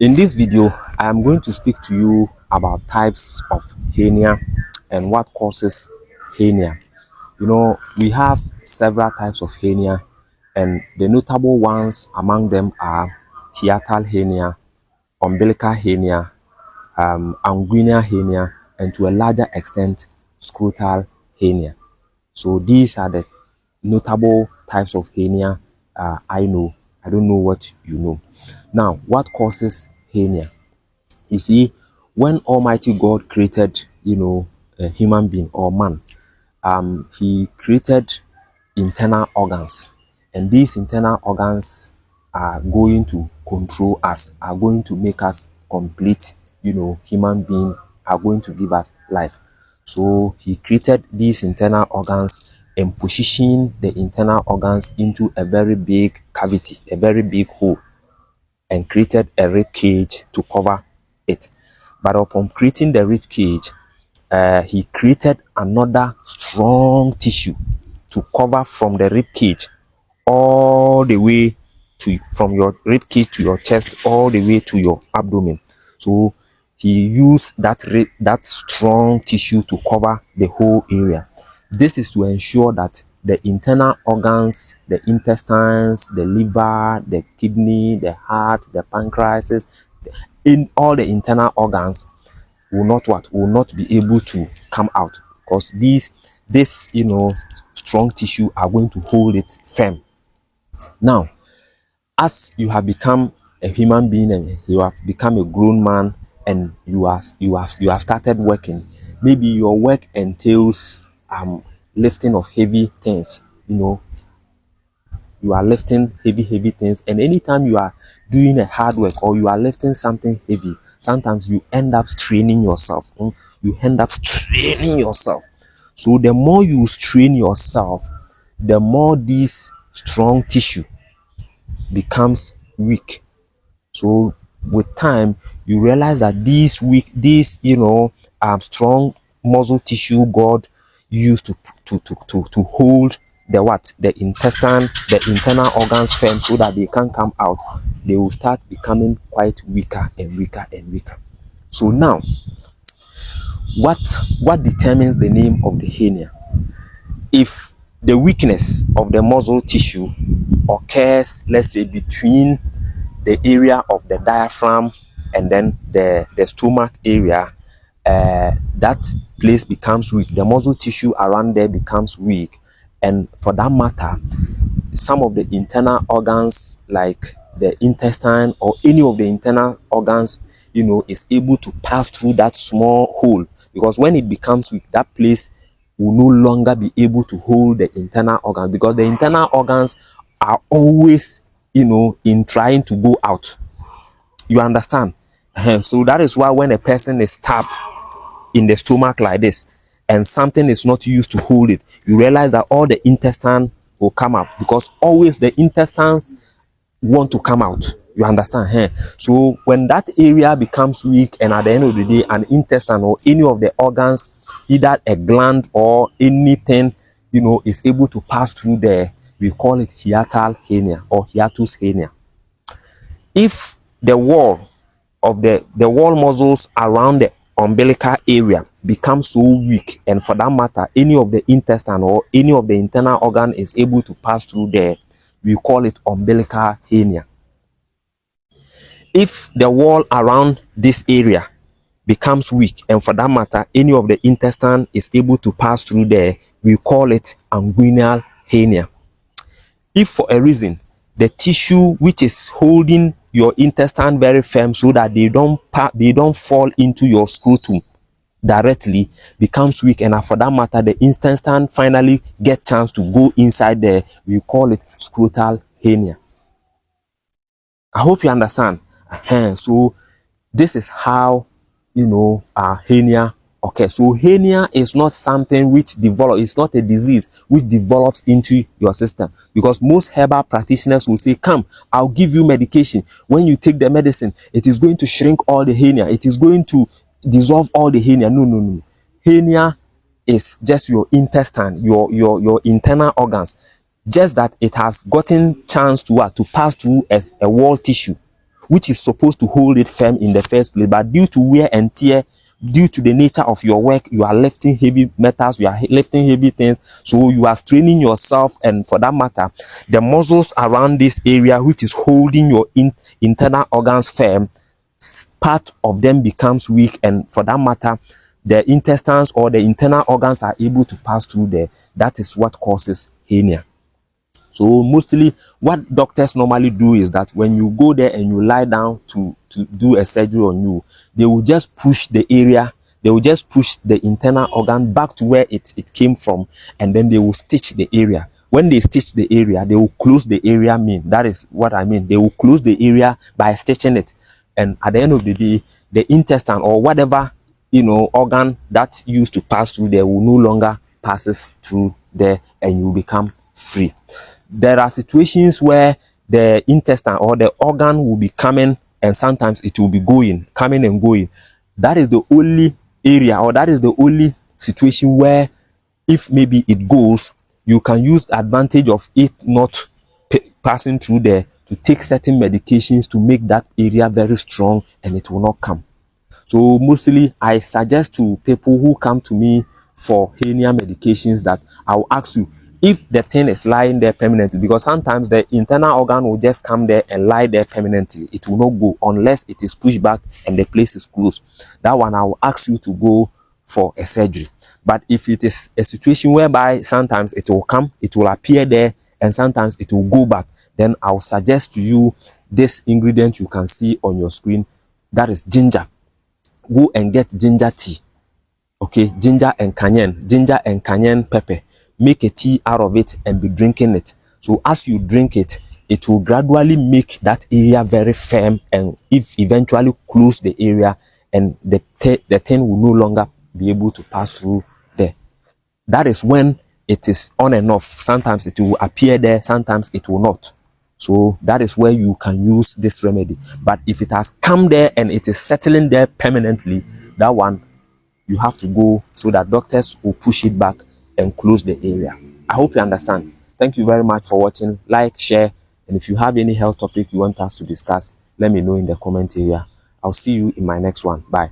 In this video, I am going to speak to you about types of hernia and what causes hernia. You know, we have several types of hernia, and the notable ones among them are hiatal hernia, umbilical hernia, inguinal hernia, and to a larger extent, scrotal hernia. So these are the notable types of hernia I know. I don't know what you know. Now, what causes hernia? You see, when Almighty God created, a human being or man, he created internal organs, and these internal organs are going to control us, are going to make us complete, human being, are going to give us life. So he created these internal organs and positioned the internal organs into a very big cavity, a very big hole, and created a rib cage to cover it. But upon creating the rib cage, he created another strong tissue to cover from the rib cage all the way to, from your rib cage to your chest, all the way to your abdomen. So he used that strong tissue to cover the whole area. This is to ensure that the internal organs, the intestines, the liver, the kidney, the heart, the pancreas, in all the internal organs will not be able to come out, because this strong tissue are going to hold it firm. Now, as you have become a human being and you have become a grown man, and you have started working, maybe your work entails lifting of heavy things. You are lifting heavy things, and anytime you are doing a hard work or you are lifting something heavy, sometimes you end up straining yourself. So the more you strain yourself, the more this strong tissue becomes weak. So with time, you realize that strong muscle tissue God used to hold the intestine, the internal organs firm, so that they can't come out. They will start becoming quite weaker and weaker and weaker. So now, what determines the name of the hernia? If the weakness of the muscle tissue occurs, let's say, between the area of the diaphragm and then the stomach area, that place becomes weak. The muscle tissue around there becomes weak, and for that matter, some of the internal organs like the intestine or any of the internal organs, is able to pass through that small hole, because when it becomes weak, that place will no longer be able to hold the internal organs, because the internal organs are always, in trying to go out. You understand? So that is why when a person is stabbed in the stomach like this and something is not used to hold it, you realize that all the intestine will come out, because always the intestines want to come out. You understand? So when that area becomes weak, and at the end of the day, an intestine or any of the organs, either a gland or anything, is able to pass through there, we call it hiatal hernia or hiatus hernia. If the wall of the wall muscles around the umbilical area becomes so weak, and for that matter, any of the intestine or any of the internal organ is able to pass through there, we call it umbilical hernia. If the wall around this area becomes weak, and for that matter, any of the intestine is able to pass through there, we call it inguinal hernia. If for a reason the tissue which is holding your intestine very firm so that they don't fall into your scrotum directly becomes weak, and for that matter, the intestine finally get chance to go inside there, we call it scrotal hernia. I hope you understand. So this is how hernia. Okay, so hernia is not something which develops, it's not a disease which develops into your system, because most herbal practitioners will say, come, I'll give you medication. When you take the medicine, it is going to shrink all the hernia, it is going to dissolve all the hernia. No. Hernia is just your intestine, your internal organs, just that it has gotten chance to pass through as a wall tissue. which is supposed to hold it firm in the first place, but due to wear and tear, due to the nature of your work, you are lifting heavy metals, you are lifting heavy things, so you are straining yourself, and for that matter, the muscles around this area which is holding your internal organs firm, part of them becomes weak, and for that matter, the intestines or the internal organs are able to pass through there. That is what causes hernia. So mostly what doctors normally do is that when you go there and you lie down to do a surgery on you, they will just push the area, they will just push the internal organ back to where it came from, and then they will stitch the area. When they stitch the area, they will close the area. That is what I mean. They will close the area by stitching it, and at the end of the day, the intestine or whatever, organ that used to pass through there will no longer passes through there, and you become free. There are situations where the intestine or the organ will be coming, and sometimes it will be coming and going. That is the only area, or that is the only situation where, if maybe it goes, you can use advantage of it not passing through there to take certain medications to make that area very strong, and it will not come. So mostly I suggest to people who come to me for hernia medications that I'll ask you if the thing is lying there permanently, because sometimes the internal organ will just come there and lie there permanently. It will not go unless it is pushed back and the place is closed. That one I will ask you to go for a surgery. But if it is a situation whereby sometimes it will come, it will appear there, and sometimes it will go back, then I'll suggest to you this ingredient you can see on your screen, that is ginger. Go and get ginger tea. Okay, ginger and cayenne pepper. Make a tea out of it and be drinking it. So as you drink it, it will gradually make that area very firm, and if eventually close the area, and the thing will no longer be able to pass through there. That is when it is on and off. Sometimes it will appear there, sometimes it will not. So that is where you can use this remedy. But if it has come there and it is settling there permanently, that one you have to go so that doctors will push it back and close the area. I hope you understand. Thank you very much for watching. Like, share, and if you have any health topic you want us to discuss, let me know in the comment area. I'll see you in my next one. Bye.